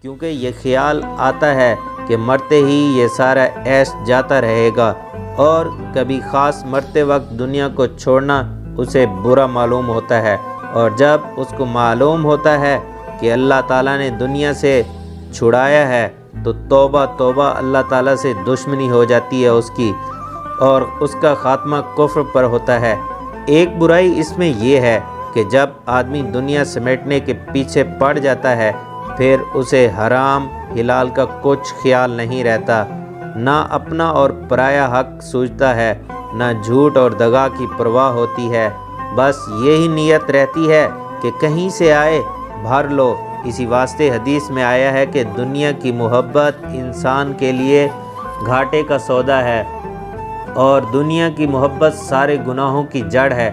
کیونکہ یہ خیال آتا ہے کہ مرتے ہی یہ سارا عیش جاتا رہے گا، اور کبھی خاص مرتے وقت دنیا کو چھوڑنا اسے برا معلوم ہوتا ہے، اور جب اس کو معلوم ہوتا ہے کہ اللہ تعالیٰ نے دنیا سے چھڑایا ہے تو توبہ توبہ اللہ تعالیٰ سے دشمنی ہو جاتی ہے اس کی، اور اس کا خاتمہ کفر پر ہوتا ہے۔ ایک برائی اس میں یہ ہے کہ جب آدمی دنیا سمیٹنے کے پیچھے پڑ جاتا ہے پھر اسے حرام حلال کا کچھ خیال نہیں رہتا، نہ اپنا اور پرایا حق سوچتا ہے، نہ جھوٹ اور دغا کی پرواہ ہوتی ہے، بس یہی نیت رہتی ہے کہ کہیں سے آئے بھر لو۔ اسی واسطے حدیث میں آیا ہے کہ دنیا کی محبت انسان کے لیے گھاٹے کا سودا ہے، اور دنیا کی محبت سارے گناہوں کی جڑ ہے۔